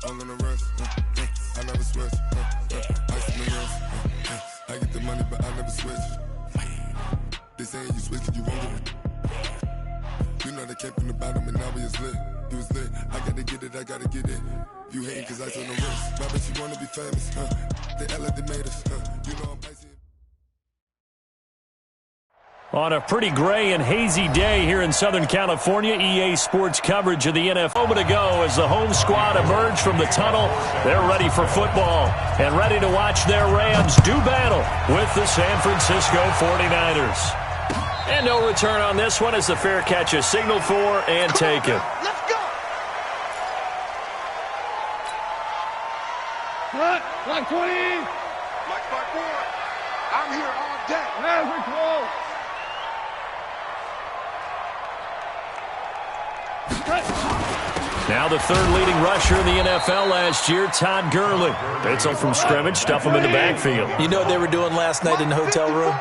I'm gonna rush, I never switch, ice in the wrist, I get the money but I never switch. They saying you switch cause you won't get it. You know they came from the bottom and now we is lit. You was lit, I gotta get it, I gotta get it. You hating cause ice on the wrist, why bet you wanna be famous, They act like they made us, you know I'm icy. On a pretty gray and hazy day here in Southern California, EA Sports coverage of the NFL. A moment ago as the home squad emerged from the tunnel, they're ready for football and ready to watch their Rams do battle with the San Francisco 49ers. And no return on this one as the fair catch is signaled for and taken. Let's go! Line 20! Mike 4. I'm here all day. Very close. Now the third leading rusher in the NFL last year, Todd Gurley. It's up from scrimmage, stuff him in the backfield. You know what they were doing last night in the hotel room?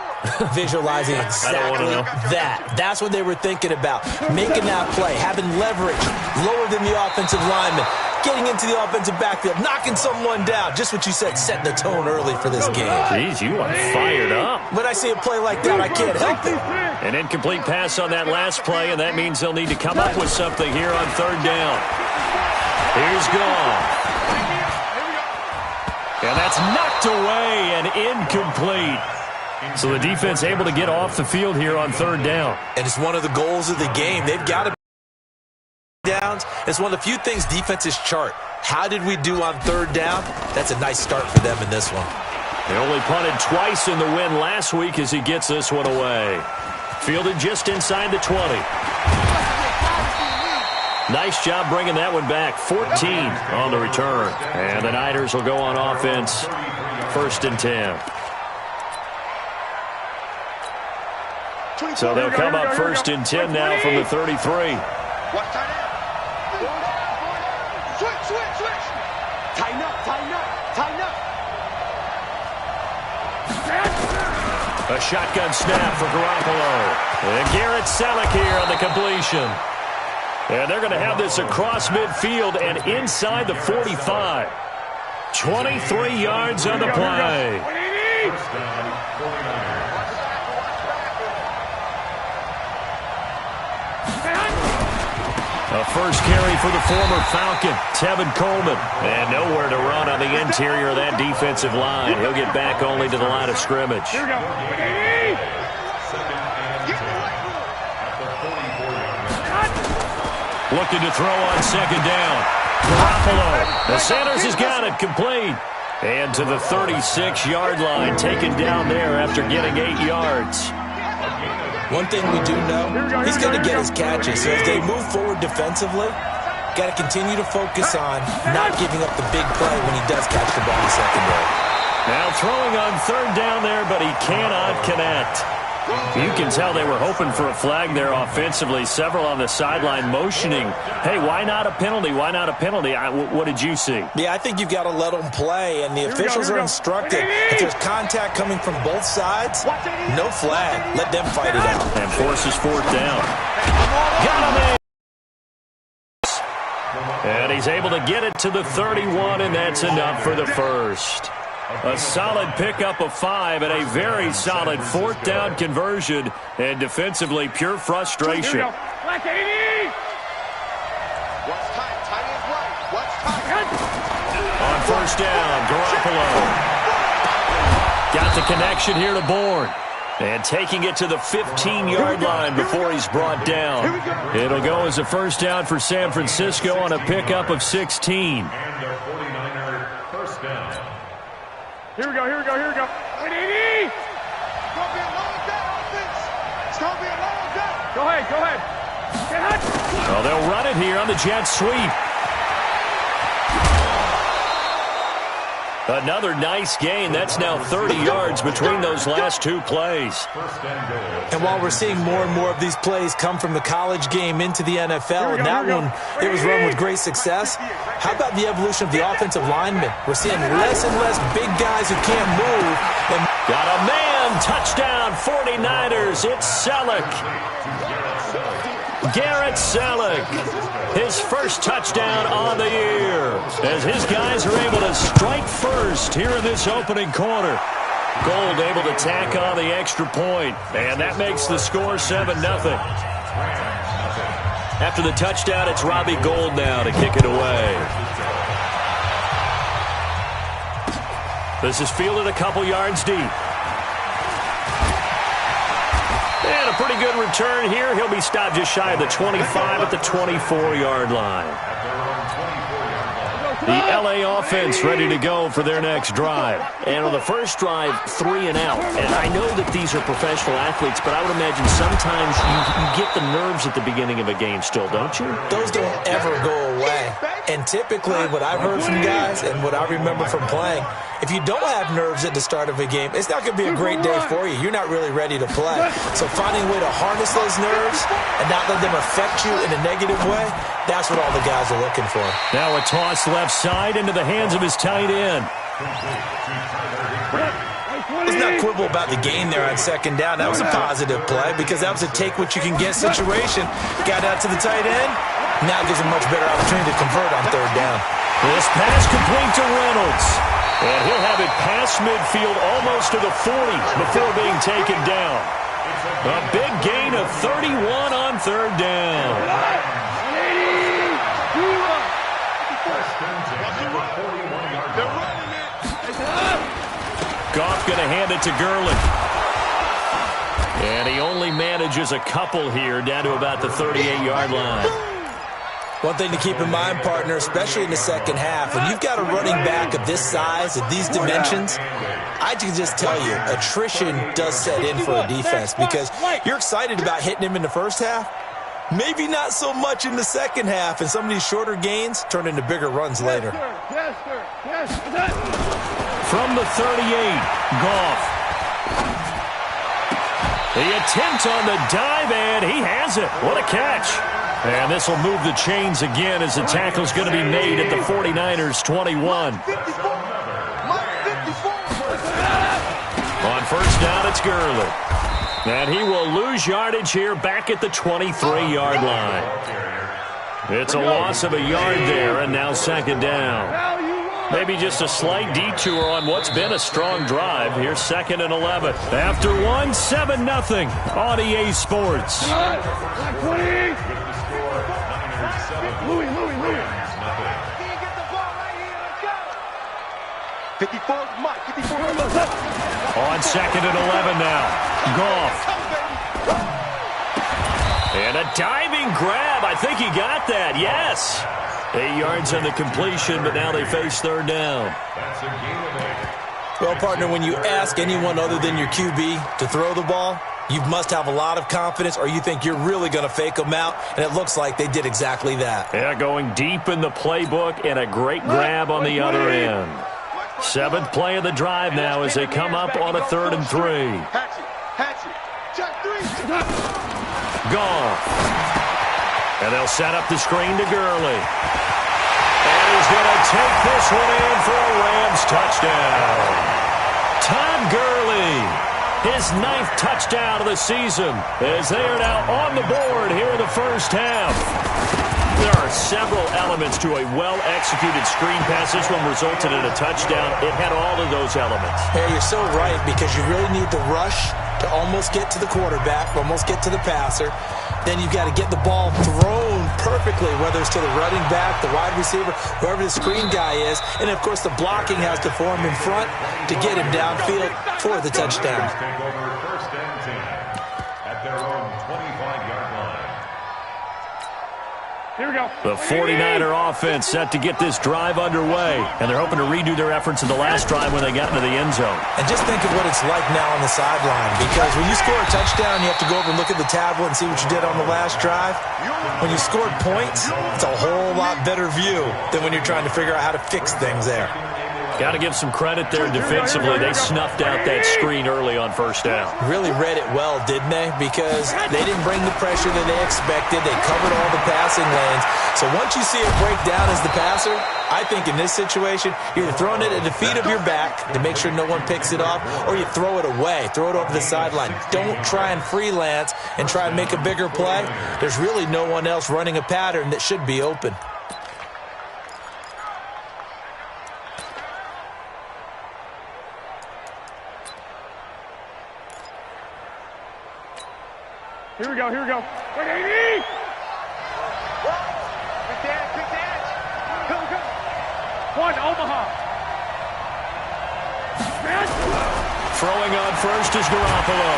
Visualizing exactly that. That's what they were thinking about. Making that play, having leverage, lower than the offensive lineman, getting into the offensive backfield, knocking someone down. Just what you said, setting the tone early for this game. Jeez, you are fired up. When I see a play like that, I can't help it. An incomplete pass on that last play, and that means they'll need to come up with something here on third down. Here's gone. And that's knocked away and incomplete. So the defense able to get off the field here on third down. And it's one of the goals of the game. They've got to be downs. It's one of the few things defenses chart. How did we do on third down? That's a nice start for them in this one. They only punted twice in the win last week as he gets this one away. Fielded just inside the 20. Nice job bringing that one back. 14 on the return. And the Niners will go on offense. 1st and 10. So they'll come up 1st and 10 now from the 33. Switch. Tighten up. A shotgun snap for Garoppolo. And Garrett Selleck here on the completion. And they're going to have this across midfield and inside the 45. 23 yards on the play. A first carry for the former Falcon, Tevin Coleman. And nowhere to run on the interior of that defensive line. He'll get back only to the line of scrimmage. Here we go. Looking to throw on second down. Garoppolo. The Sanders has got it complete. And to the 36-yard line, taken down there after getting 8 yards. One thing we do know, he's going to get his catches. So as they move forward defensively, got to continue to focus on not giving up the big play when he does catch the ball in the secondary. Now throwing on third down there, but he cannot connect. You can tell they were hoping for a flag there offensively. Several on the sideline motioning, hey, why not a penalty? Why not a penalty? What did you see? Yeah, I think you've got to let them play, and the officials are instructed. If there's contact coming from both sides, no flag. Let them fight it out. And forces 4th down. Got him in. And he's able to get it to the 31, and that's enough for the first. A solid pickup of 5 and a very solid 4th down conversion, and defensively pure frustration. Here we go. Black 80. What's tight? On 1st down, Garoppolo. Got the connection here to Bourne. And taking it to the 15-yard line before he's brought down. It'll go as a 1st down for San Francisco on a pickup of 16. Here we go. 180. It's going to be a long day, offense. It's going to be a long day. Go ahead. Well, they'll run it here on the jet sweep. Another nice gain. That's now 30 yards between those last 2 plays. And while we're seeing more and more of these plays come from the college game into the NFL, and that one, it was run with great success, how about the evolution of the offensive linemen? We're seeing less and less big guys who can't move. And got a man. Touchdown, 49ers. It's Selleck. Garrett Selleck. his first touchdown on the year, as his guys are able to strike first here in this opening quarter. Gold able to tack on the extra point, and that makes the score 7-0. After the touchdown, it's Robbie Gould now to kick it away. This is fielded a couple yards deep. And a pretty good return here. He'll be stopped just shy of the 25 at the 24-yard line. The L.A. offense ready to go for their next drive. And on the first drive, 3 and out. And I know that these are professional athletes, but I would imagine sometimes you get the nerves at the beginning of a game still, don't you? Those don't ever go away. And typically what I've heard from guys and what I remember from playing, if you don't have nerves at the start of a game, it's not going to be a great day for you. You're not really ready to play. So finding a way to harness those nerves and not let them affect you in a negative way, that's what all the guys are looking for. Now a toss left side into the hands of his tight end. Let's not quibble about the gain there on second down. That was a positive play because that was a take-what-you-can-get situation. Got out to the tight end. Now gives him a much better opportunity to convert on third down. This pass complete to Reynolds. And he'll have it past midfield almost to the 40 before being taken down. A big gain of 31 on third down. Goff going to hand it to Gurley. And he only manages a couple here down to about the 38-yard line. One thing to keep in mind, partner, especially in the second half, when you've got a running back of this size, of these dimensions, I can just tell you, attrition does set in for a defense because you're excited about hitting him in the first half. Maybe not so much in the second half, and some of these shorter gains turn into bigger runs later. From the 38, Goff. The attempt on the dive, and he has it. What a catch. And this will move the chains again as the tackle's going to be made at the 49ers' 21. On first down, it's Gurley. And he will lose yardage here back at the 23-yard line. It's a loss of a yard there, and now second down. Maybe just a slight detour on what's been a strong drive. Here's 2nd and 11. After 1, 7-0 on EA Sports. Louis. 54, Mike. 54. On 2nd and 11 now. Goff. And a diving grab. I think he got that. Yes. 8 yards on the completion, but now they face third down. Well, partner, when you ask anyone other than your QB to throw the ball, you must have a lot of confidence or you think you're really going to fake them out, and it looks like they did exactly that. Yeah, going deep in the playbook and a great grab on the other end. 7th play of the drive now as they come up on a 3rd and 3. Goff. And they'll set up the screen to Gurley. And he's going to take this one in for a Rams touchdown. Todd Gurley, his 9th touchdown of the season, as they are now on the board here in the first half. There are several elements to a well-executed screen pass. This one resulted in a touchdown. It had all of those elements. Yeah, you're so right because you really need the rush to almost get to the quarterback, almost get to the passer. Then you've got to get the ball thrown perfectly, whether it's to the running back, the wide receiver, whoever the screen guy is. And, of course, the blocking has to form in front to get him downfield for the touchdown. Here we go. The 49er offense set to get this drive underway, and they're hoping to redo their efforts in the last drive when they got into the end zone. And just think of what it's like now on the sideline, because when you score a touchdown, you have to go over and look at the tablet and see what you did on the last drive. When you scored points, it's a whole lot better view than when you're trying to figure out how to fix things there. Got to give some credit there defensively. They snuffed out that screen early on first down. Really read it well, didn't they? Because they didn't bring the pressure that they expected. They covered all the passing lanes. So once you see it break down as the passer, I think in this situation, you're throwing it at the feet of your back to make sure no one picks it off, or you throw it away. Throw it over the sideline. Don't try and freelance and try and make a bigger play. There's really no one else running a pattern that should be open. Here we go, here we go. Wait, 80! Good catch, good catch. Go. One, Omaha. Throwing on first is Garoppolo.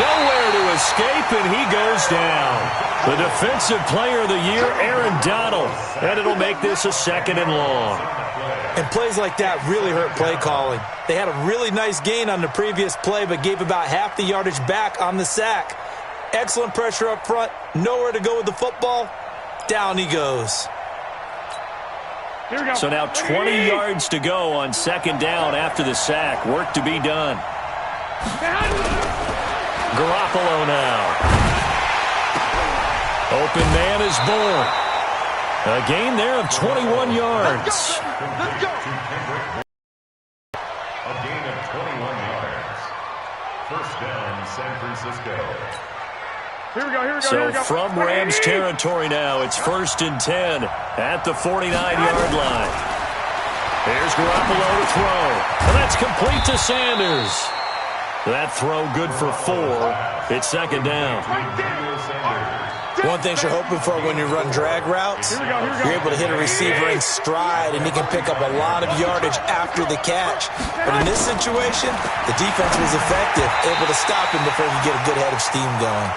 Nowhere to escape, and he goes down. The defensive player of the year, Aaron Donald. And it'll make this a 2nd and long. And plays like that really hurt play calling. They had a really nice gain on the previous play, but gave about half the yardage back on the sack. Excellent pressure up front. Nowhere to go with the football. Down he goes. Here we go. So now 20 yards to go on 2nd down after the sack. Work to be done. Garoppolo now. Open man is born. A gain there of 21 yards. Let's go. A gain of 21 yards. First down, San Francisco. Here we go, here we go, So here we go. from Rams territory now, it's 1st and 10 at the 49-yard line. Here's Garoppolo to throw. And that's complete to Sanders. That throw good for 4. It's 2nd down. One thing you're hoping for when you run drag routes, you're able to hit a receiver in stride, and he can pick up a lot of yardage after the catch. But in this situation, the defense was effective, able to stop him before he could get a good head of steam going.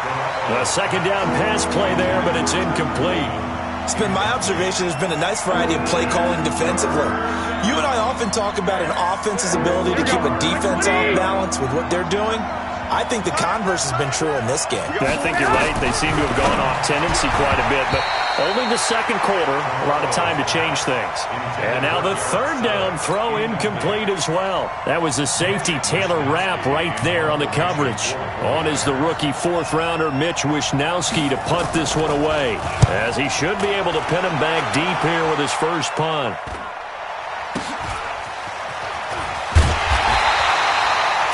A 2nd down pass play there, but it's incomplete. It's been my observation there's been a nice variety of play calling defensively. You and I often talk about an offense's ability to keep a defense off balance with what they're doing. I think the converse has been true in this game. I think you're right. They seem to have gone off tendency quite a bit, but only the 2nd quarter, a lot of time to change things. And now the 3rd down throw incomplete as well. That was the safety Taylor Rapp right there on the coverage. On is the rookie 4th-rounder Mitch Wishnowsky to punt this one away, as he should be able to pin him back deep here with his first punt.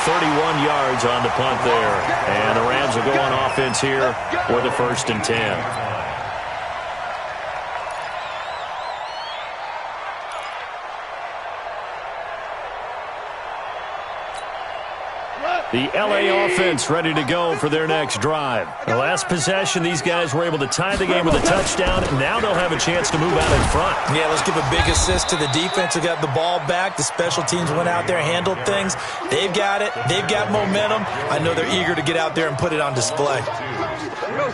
31 yards on the punt there. And the Rams will go on offense here with a 1st and 10. The LA offense ready to go for their next drive. The last possession, these guys were able to tie the game with a touchdown. Now they'll have a chance to move out in front. Yeah, let's give a big assist to the defense who got the ball back. The special teams went out there, handled things. They've got it. They've got momentum. I know they're eager to get out there and put it on display.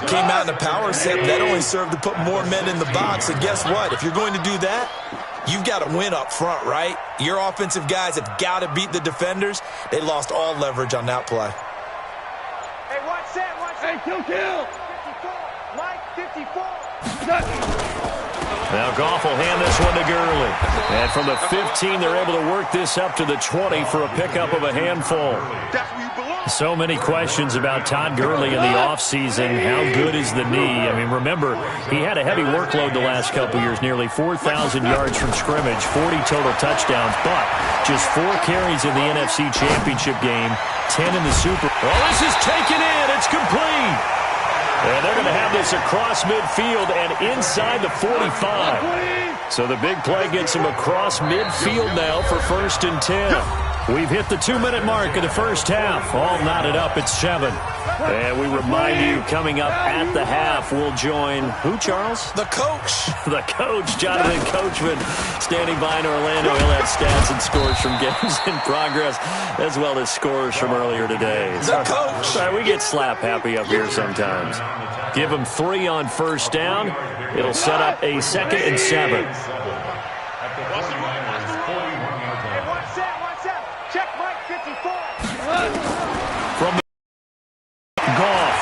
Came out in a power set. That only served to put more men in the box. And guess what? If you're going to do that, you've got to win up front, right? Your offensive guys have got to beat the defenders. They lost all leverage on that play. Hey, watch that, watch that. Hey, kill. 54, Mike, 54. Now Goff will hand this one to Gurley. And from the 15, they're able to work this up to the 20 for a pickup of a handful. That's where you belong. So many questions about Todd Gurley in the offseason. How good is the knee? I mean, remember, he had a heavy workload the last couple years, nearly 4,000 yards from scrimmage, 40 total touchdowns, but just 4 carries in the NFC Championship game, 10 in the Super Bowl. Oh, this is taken in. It's complete. And they're going to have this across midfield and inside the 45. So the big play gets him across midfield now for 1st and 10. We've hit the 2-minute mark of the first half. All knotted up at 7. And we remind you, coming up at the half, we'll join who, Charles? The coach. The coach, Jonathan Coachman, standing by in Orlando. He'll have stats and scores from games in progress, as well as scores from earlier today. The coach. Sorry, we get slap happy up here sometimes. Give him 3 on 1st down. It'll set up a 2nd and 7. Check Mike, 54. From the Goff.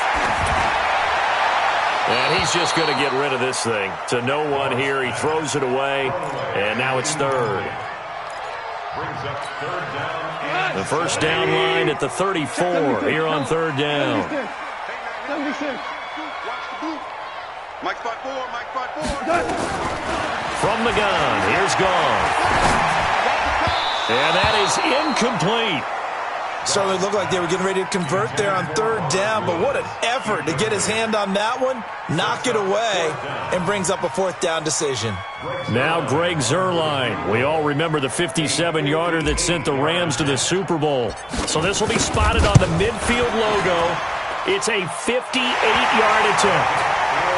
And he's just going to get rid of this thing. To no one here. He throws it away, and now it's 3rd. Brings up third down. The first down line at the 34 here on third down. 76. Mike spot 4, Mike spot 4. From the gun, here's Gone. And that is incomplete. Certainly looked like they were getting ready to convert there on third down, but what an effort to get his hand on that one, knock it away, and brings up a fourth down decision. Now Greg Zuerlein. We all remember the 57-yarder that sent the Rams to the Super Bowl. So this will be spotted on the midfield logo. It's a 58-yard attempt.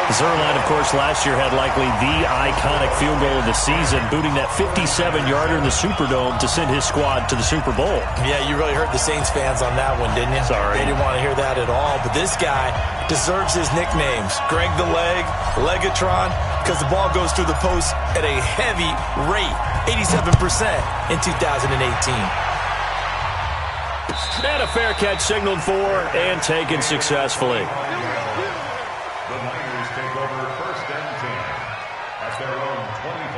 Zuerlein, of course, last year had likely the iconic field goal of the season, booting that 57-yarder in the Superdome to send his squad to the Super Bowl. Yeah, you really hurt the Saints fans on that one, didn't you? Sorry. They didn't want to hear that at all. But this guy deserves his nicknames. Greg the Leg, Legatron, because the ball goes through the post at a heavy rate, 87% in 2018. And a fair catch signaled for and taken successfully. The Niners take over first and 10 at their own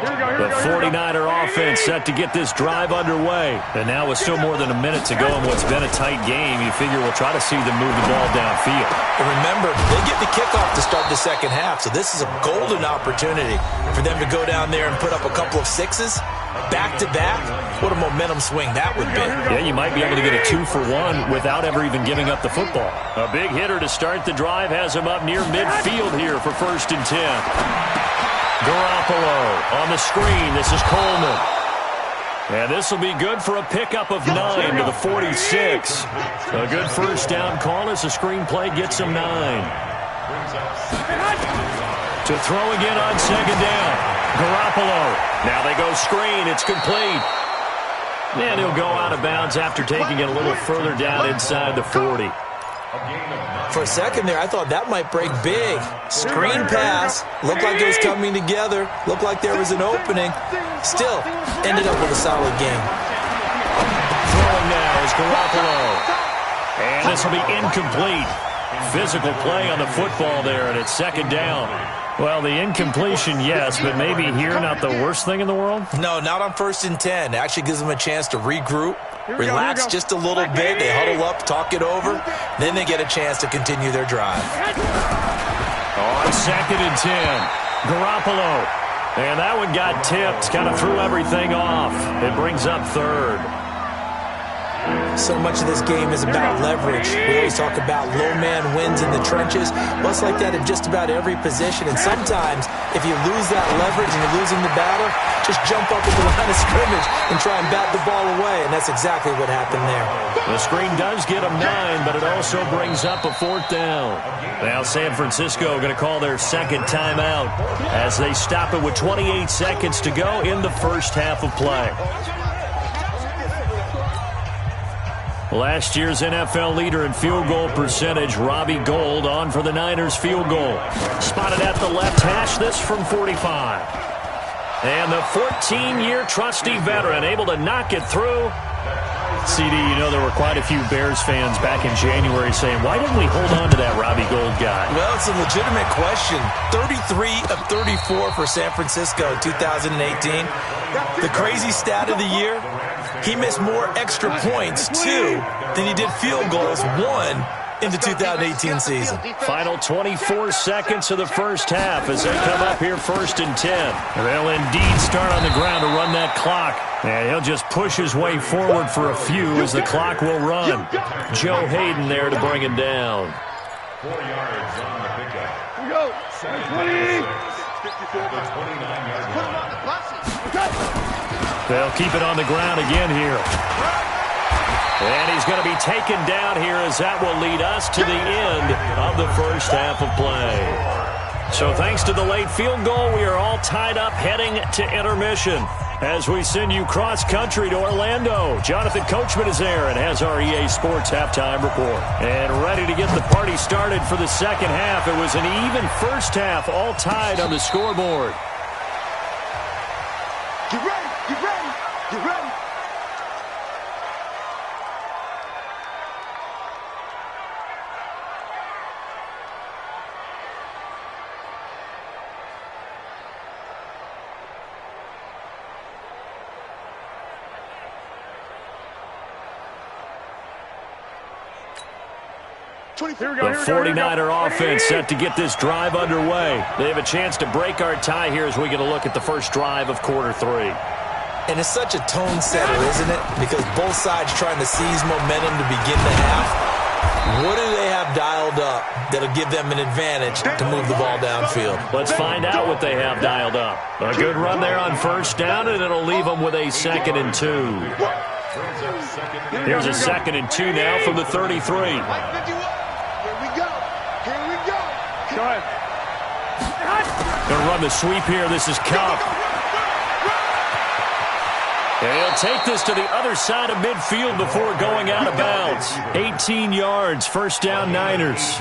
25. The 49er offense set to get this drive underway. And now with still more than a minute to go in what's been a tight game, you figure we'll try to see them move the ball downfield. And remember, they get the kickoff to start the second half, so this is a golden opportunity for them to go down there and put up a couple of sixes. Back-to-back, what a momentum swing that would be. Yeah, you might be able to get a 2-for-1 without ever even giving up the football. A big hitter to start the drive has him up near midfield here for first and 10. Garoppolo on the screen. This is Coleman. And this will be good for a pickup of 9 to the 46. A good first down call as the screenplay gets him 9. To throw again on second down. Garoppolo. Now they go screen. It's complete. And he'll go out of bounds after taking it a little further down inside the 40. For a second there, I thought that might break big. Screen pass. Looked like it was coming together. Looked like there was an opening. Still, ended up with a solid game. Throwing now is Garoppolo. And this will be incomplete. Physical play on the football there, and it's second down. Well, the incompletion, yes, but maybe here not the worst thing in the world? No, not on first and 10. It actually gives them a chance to regroup, relax just a little bit. They huddle up, talk it over. Then they get a chance to continue their drive. On second and 10, Garoppolo. And that one got tipped, kind of threw everything off. It brings up third. So much of this game is about leverage. We always talk about low man wins in the trenches. Well, it's like that in just about every position. And sometimes, if you lose that leverage and you're losing the battle, just jump up at the line of scrimmage and try and bat the ball away. And that's exactly what happened there. The screen does get them 9, but it also brings up a fourth down. Now San Francisco going to call their second timeout as they stop it with 28 seconds to go in the first half of play. Last year's NFL leader in field goal percentage, Robbie Gould, on for the Niners field goal. Spotted at the left hash, this from 45. And the 14-year trusty veteran able to knock it through. CD, you know there were quite a few Bears fans back in January saying, why didn't we hold on to that Robbie Gould guy? Well, it's a legitimate question. 33 of 34 for San Francisco in 2018. The crazy stat of the year, he missed more extra points, 2, than he did field goals, 1, in the 2018 season. Final 24 seconds of the first half as they come up here first and 10. They'll indeed start on the ground to run that clock. And he'll just push his way forward for a few as the clock will run. Joe Hayden there to bring him down. 4 yards on the pickup. Here we go. 720. 29-yard line. They'll keep it on the ground again here. And he's going to be taken down here as that will lead us to the end of the first half of play. So thanks to the late field goal, we are all tied up heading to intermission as we send you cross-country to Orlando. Jonathan Coachman is there and has our EA Sports halftime report. And ready to get the party started for the second half. It was an even first half, all tied on the scoreboard. Get ready, get ready, get ready. The 49er offense set to get this drive underway. They have a chance to break our tie here as we get a look at the first drive of quarter 3. And it's such a tone setter, isn't it? Because both sides trying to seize momentum to begin the half. What do they have dialed up that'll give them an advantage to move the ball downfield? Let's find out what they have dialed up. A good run there on first down, and it'll leave them with a 2nd and 2. Here's a 2nd and 2 now from the 33. Here we go. Go ahead. Going to run the sweep here. This is Cup. And he'll take this to the other side of midfield before going out of bounds. 18 yards, first down Niners.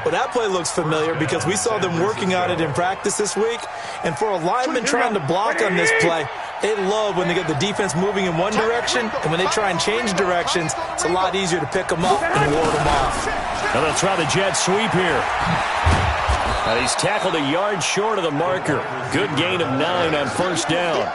Well, that play looks familiar because we saw them working on it in practice this week. And for a lineman trying to block on this play, they love when they get the defense moving in one direction, and when they try and change directions, it's a lot easier to pick them up and ward them off. Now they'll try the jet sweep here. Now he's tackled a yard short of the marker. Good gain of 9 on first down.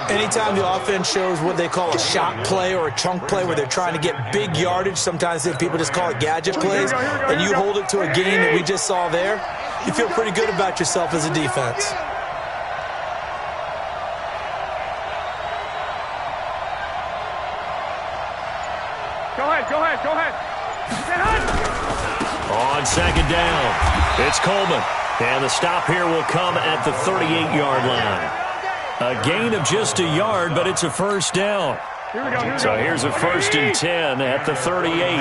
Anytime the offense shows what they call a shot play or a chunk play where they're trying to get big yardage, sometimes people just call it gadget plays, and you hold it to a gain that we just saw there, you feel pretty good about yourself as a defense. Go ahead. On second down, it's Coleman. And the stop here will come at the 38-yard line. A gain of just a yard, but it's a first down. So here's a 1st and 10 at the 38.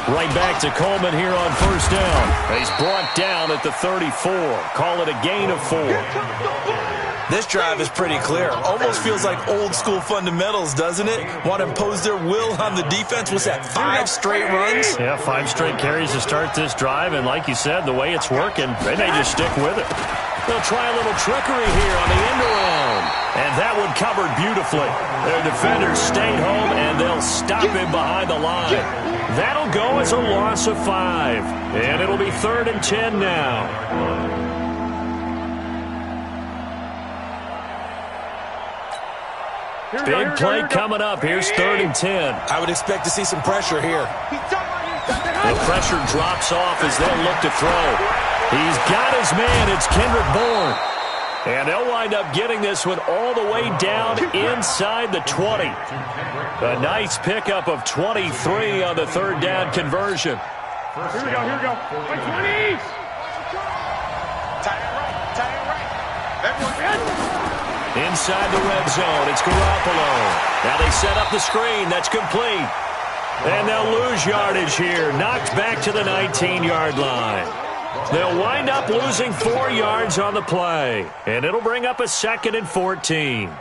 Right back to Coleman here on first down. He's brought down at the 34. Call it a gain of 4. This drive is pretty clear. Almost feels like old school fundamentals, doesn't it? Want to impose their will on the defense. What's that, 5 straight runs? Yeah, 5 straight carries to start this drive. And like you said, the way it's working, they may just stick with it. They'll try a little trickery here on the end around. And that one covered beautifully. Their defenders stayed home, and they'll stop him behind the line. That'll go as a loss of 5. And it'll be 3rd and 10 now. Big play coming up. Here's 3rd and 10. I would expect to see some pressure here. The pressure drops off as they'll look to throw. He's got his man. It's Kendrick Bourne. And they'll wind up getting this one all the way down inside the 20. A nice pickup of 23 on the 3rd down conversion. Here we go. 20s. Tie it right. Everyone. Inside the red zone, it's Garoppolo. Now they set up the screen. That's complete. And they'll lose yardage here. Knocked back to the 19-yard line. They'll wind up losing 4 yards on the play. And it'll bring up a 2nd and 14.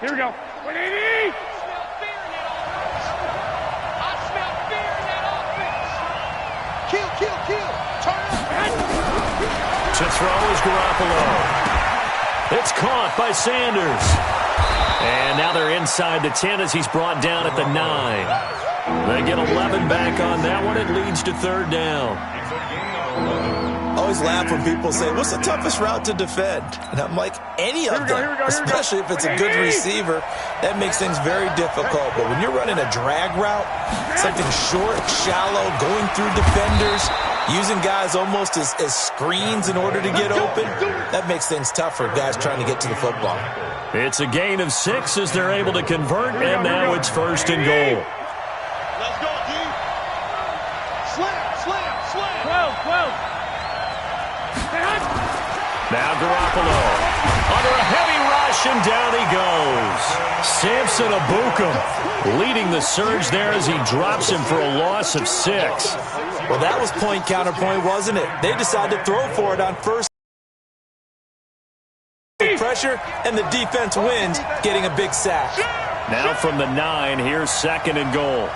Here we go. 180! I smell fear in that offense. Kill. Turn up. To throw is Garoppolo. It's caught by Sanders. And now they're inside the 10 as he's brought down at the 9. They get 11 back on that one. It leads to 3rd down. I always laugh when people say, what's the toughest route to defend? And I'm like, any of them, especially if it's a good receiver, that makes things very difficult. But when you're running a drag route, something short, shallow, going through defenders, using guys almost as screens in order to get open, that makes things tough for guys trying to get to the football. It's a gain of 6 as they're able to convert, and now it's 1st and goal. Let's go, D. Slam. 12. Now Garoppolo under a heavy rush, and down he goes. Samson Abukum leading the surge there as he drops him for a loss of 6. Well, that was point counterpoint, wasn't it? They decided to throw for it on first pressure, and the defense wins, getting a big sack. Now from the 9, here's 2nd and goal.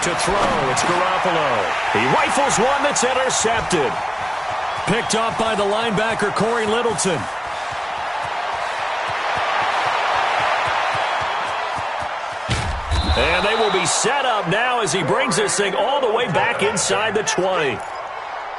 to throw. It's Garoppolo. He rifles one that's intercepted. Picked off by the linebacker, Corey Littleton. And they will be set up now as he brings this thing all the way back inside the 20.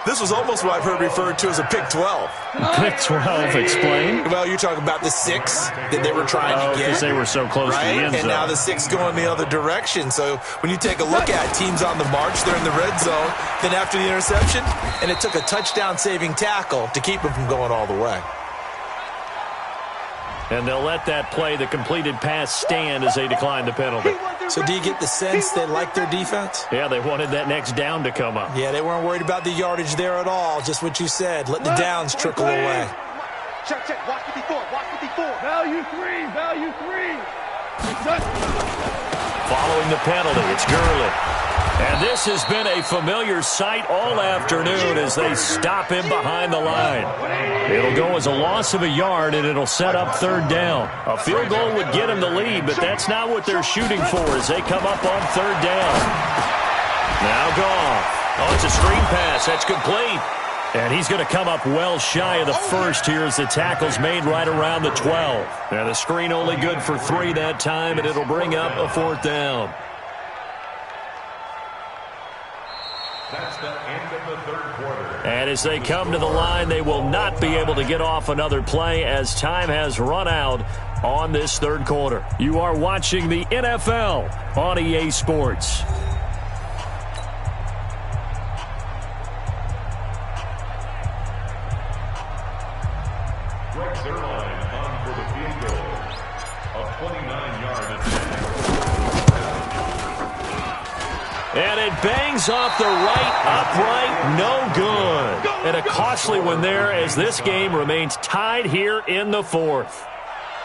This was almost what I've heard referred to as a pick 12. Pick 12, explain. Well, you're talking about the 6 that they were trying to get. Because they were so close to the end zone. And now the 6 going the other direction. So when you take a look at teams on the march, they're in the red zone. Then after the interception, and it took a touchdown-saving tackle to keep them from going all the way. And they'll let that play, the completed pass, stand as they decline the penalty. So do you get the sense they like their defense? Yeah, they wanted that next down to come up. Yeah, they weren't worried about the yardage there at all. Just what you said. Let the downs trickle away. Check. Watch 54. Value 3. Following the penalty, it's Gurley. And this has been a familiar sight all afternoon as they stop him behind the line. It'll go as a loss of a yard, and it'll set up third down. A field goal would get him the lead, but that's not what they're shooting for as they come up on third down. Now Goff. Oh, it's a screen pass. That's complete. And he's going to come up well shy of the first here as the tackle's made right around the 12. And the screen only good for 3 that time, and it'll bring up a fourth down. That's the end of the third quarter. And as they come to the line, they will not be able to get off another play as time has run out on this third quarter. You are watching the NFL on EA Sports. Greg Zerline on for the field goal. A 29-yard attempt. And it bangs off the right upright, no good. And a costly one there as this game remains tied here in the fourth.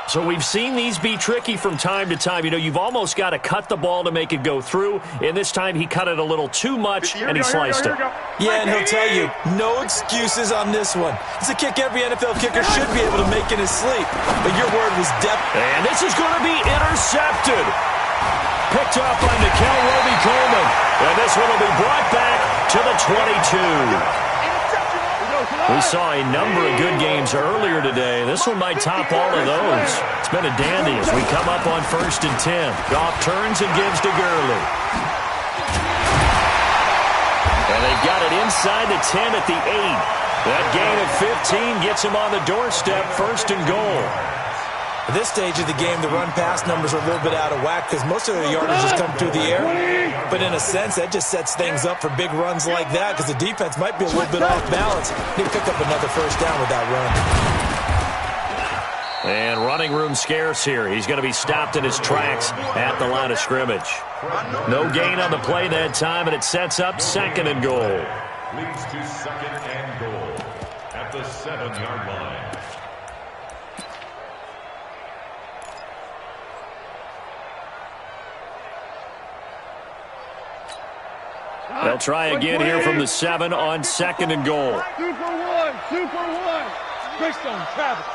So we've seen these be tricky from time to time. You know, you've almost got to cut the ball to make it go through. And this time he cut it a little too much, and he sliced it. Yeah, and he'll tell you, no excuses on this one. It's a kick every NFL kicker should be able to make in his sleep. But your word was definitely. And this is going to be intercepted. Picked up by Nikel Roby-Coleman. And this one will be brought back to the 22. We saw a number of good games earlier today. This one might top all of those. It's been a dandy as we come up on 1st and 10. Goff turns and gives to Gurley. And they've got it inside the 10 at the 8. That gain of 15 gets him on the doorstep, 1st and goal. At this stage of the game, the run-pass numbers are a little bit out of whack because most of their yardage has come through the air. But in a sense, that just sets things up for big runs like that because the defense might be a little bit off balance. They pick up another first down with that run. And running room scarce here. He's going to be stopped in his tracks at the line of scrimmage. No gain on the play that time, and it sets up 2nd and goal. Leads to 2nd and goal at the 7-yard line. They'll try again here from the 7 on 2nd and goal. Super one. Greystone, Travis.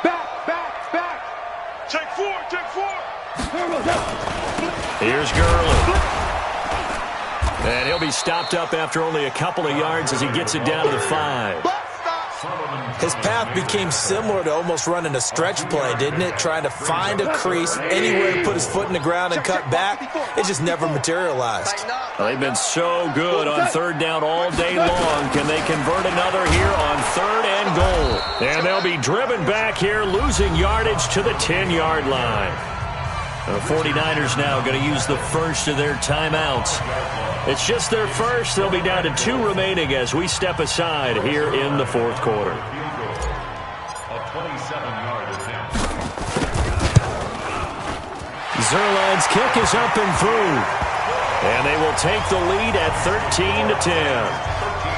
Back. Check four. Here's Gurley. And he'll be stopped up after only a couple of yards as he gets it down to the 5. His path became similar to almost running a stretch play, didn't it? Trying to find a crease, anywhere to put his foot in the ground and cut back. It just never materialized. Well, they've been so good on 3rd down all day long. Can they convert another here on 3rd and goal? And they'll be driven back here, losing yardage to the 10-yard line. The 49ers now going to use the first of their timeouts. It's just their first. They'll be down to 2 remaining as we step aside here in the 4th quarter. A 27-yard attempt. Zerline's kick is up and through. And they will take the lead at 13-10.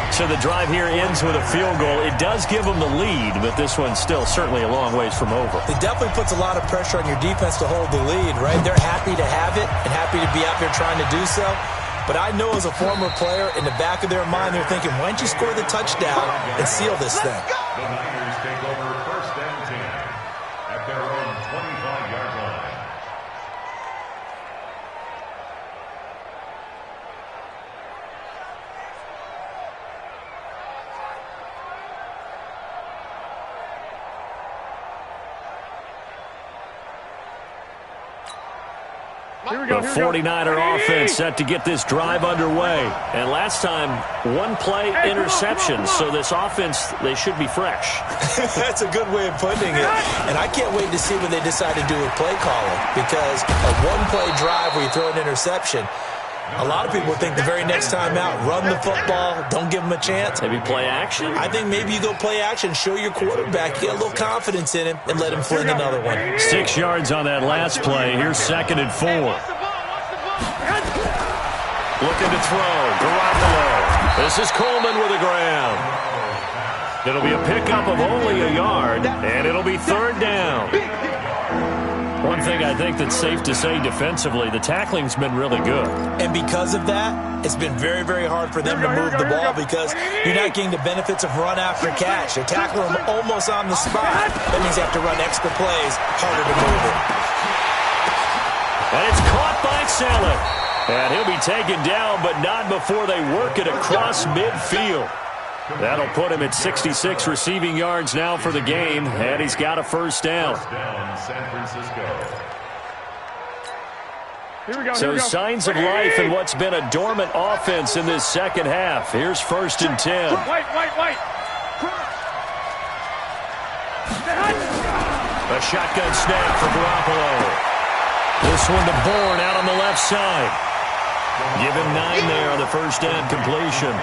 So the drive here ends with a field goal. It does give them the lead, but this one's still certainly a long ways from over. It definitely puts a lot of pressure on your defense to hold the lead, right? They're happy to have it and happy to be out there trying to do so. But I know as a former player, in the back of their mind, they're thinking, why don't you score the touchdown and seal this thing? The Niners take over 1st and 10 at their own 25-yard line. The 49er offense set to get this drive underway. And last time, one play interception. So this offense, they should be fresh. That's a good way of putting it. And I can't wait to see what they decide to do with play calling. Because a one-play drive where you throw an interception, a lot of people think the very next time out, run the football, don't give them a chance. Maybe play action? I think maybe you go play action, show your quarterback, get a little confidence in him, and let him fling another one. 6 yards on that last play. Here's 2nd and 4. Looking to throw. Garoppolo. This is Coleman with the ground. It'll be a pickup of only a yard, and it'll be 3rd down. One thing I think that's safe to say defensively, the tackling's been really good. And because of that, it's been very, very hard for them to move the ball because you're not getting the benefits of run after catch. They tackle them almost on the spot. That means you have to run extra plays, harder to move it. And it's caught by Saleh. And he'll be taken down, but not before they work it across midfield. That'll put him at 66 receiving yards now for the game, and he's got a 1st down. San Francisco. So signs of life in what's been a dormant offense in this second half. Here's 1st and 10. A shotgun snap for Garoppolo. This one to Bourne out on the left side. Give him 9 there on the 1st down completion.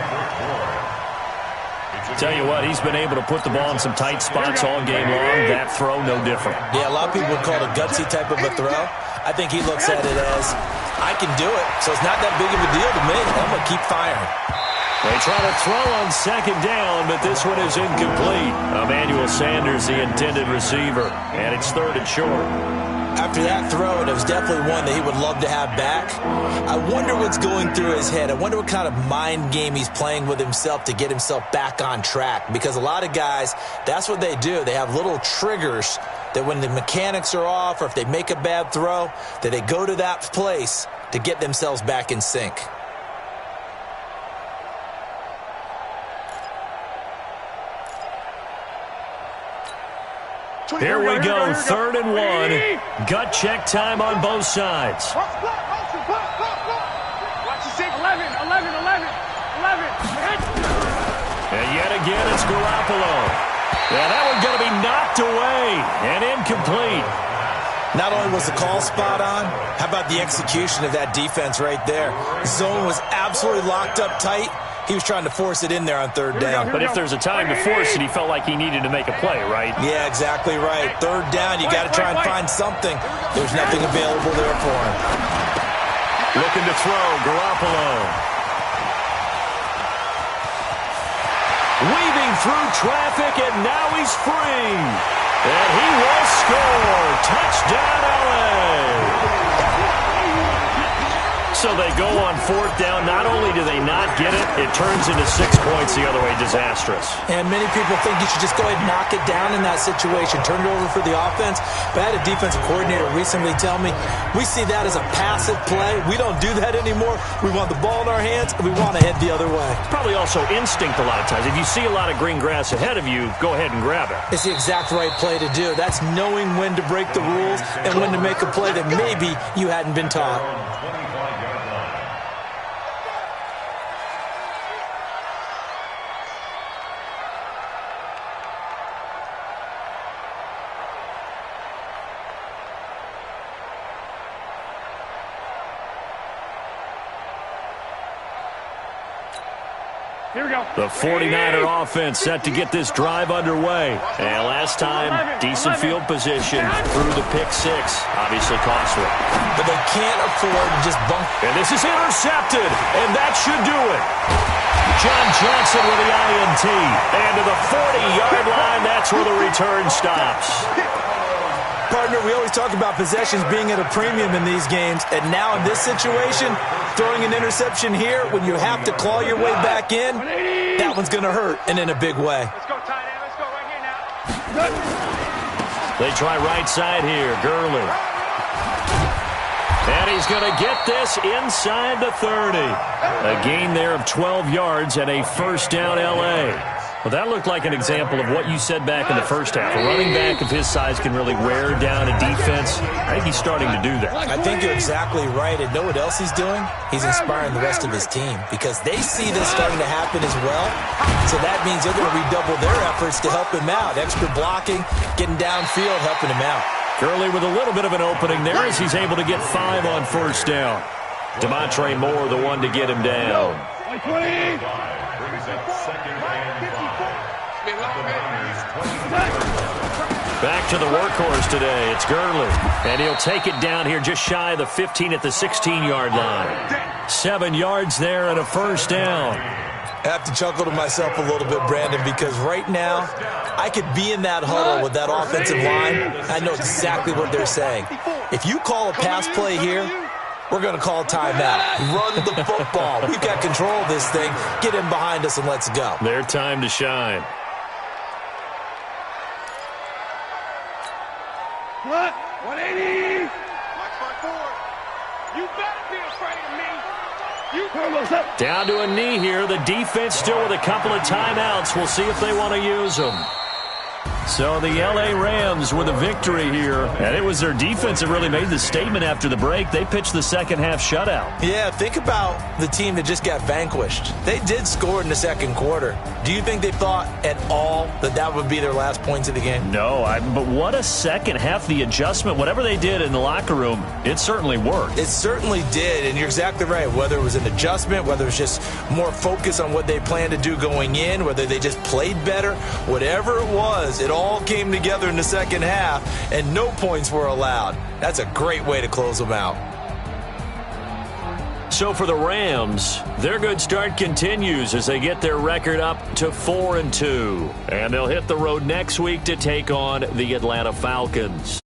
Tell you what, he's been able to put the ball in some tight spots all game long. That throw, no different. Yeah, a lot of people would call it a gutsy type of a throw. I think he looks at it as, I can do it, so it's not that big of a deal to me. I'm going to keep firing. They try to throw on 2nd down, but this one is incomplete. Emmanuel Sanders, the intended receiver, and it's 3rd and short. After that throw, it was definitely one that he would love to have back. I wonder what's going through his head. I wonder what kind of mind game he's playing with himself to get himself back on track. Because a lot of guys, that's what they do. They have little triggers that when the mechanics are off or if they make a bad throw, that they go to that place to get themselves back in sync. Here we go, 3rd and 1. Gut check time on both sides. Watch the 6, 11. And yet again, it's Garoppolo. Yeah, that one's going to be knocked away and incomplete. Not only was the call spot on, how about the execution of that defense right there? Zone was absolutely locked up tight. He was trying to force it in there on 3rd down. But if there's a time to force it, he felt like he needed to make a play, right? Yeah, exactly right. 3rd down, you got to try and find something. There's nothing available there for him. Looking to throw, Garoppolo. Weaving through traffic, and now he's free. And he will score. Touchdown, LA. So they go on 4th down. Not only do they not get it, it turns into 6 points the other way. Disastrous. And many people think you should just go ahead and knock it down in that situation. Turn it over for the offense. But I had a defensive coordinator recently tell me, we see that as a passive play. We don't do that anymore. We want the ball in our hands, and we want to head the other way. It's probably also instinct a lot of times. If you see a lot of green grass ahead of you, go ahead and grab it. It's the exact right play to do. That's knowing when to break the rules and when to make a play that maybe you hadn't been taught. Here we go. The 49er offense set to get this drive underway. And last time, decent field position through the pick 6. Obviously costly. But they can't afford to just bunk. And this is intercepted, and that should do it. John Johnson with the INT. And to the 40-yard line, that's where the return stops. Partner, we always talk about possessions being at a premium in these games, and now in this situation, throwing an interception here when you have to claw your way back in, that one's going to hurt, and in a big way. Let's go, tight end. Let's go right here now. They try right side here, Gurley. And he's going to get this inside the 30. A gain there of 12 yards and a 1st down, L.A. Well, that looked like an example of what you said back in the first half. A running back of his size can really wear down a defense. I think he's starting to do that. I think you're exactly right. And know what else he's doing? He's inspiring the rest of his team because they see this starting to happen as well. So that means they're going to redouble their efforts to help him out. Extra blocking, getting downfield, helping him out. Gurley with a little bit of an opening there as he's able to get 5 on first down. Demontre Moore, the one to get him down. Back to the workhorse today. It's Gurley. And he'll take it down here just shy of the 15 at the 16-yard line. 7 yards there and a first down. I have to chuckle to myself a little bit, Brandon, because right now I could be in that huddle with that offensive line. I know exactly what they're saying. If you call a pass play here, we're going to call timeout. Run the football. We've got control of this thing. Get in behind us and let's go. Their time to shine. What? 180. You better be afraid of me. You almost up. Down to a knee here. The defense still with a couple of timeouts. We'll see if they want to use them. So the L.A. Rams with a victory here. And it was their defense that really made the statement after the break. They pitched the second half shutout. Yeah, think about the team that just got vanquished. They did score in the second quarter. Do you think they thought at all that that would be their last points of the game? No, but what a second half. The adjustment, whatever they did in the locker room, it certainly worked. It certainly did, and you're exactly right. Whether it was an adjustment, whether it was just more focus on what they planned to do going in, whether they just played better, whatever it was, it all came together in the second half, and no points were allowed. That's a great way to close them out. So for the Rams, their good start continues as they get their record up to 4-2. And they'll hit the road next week to take on the Atlanta Falcons.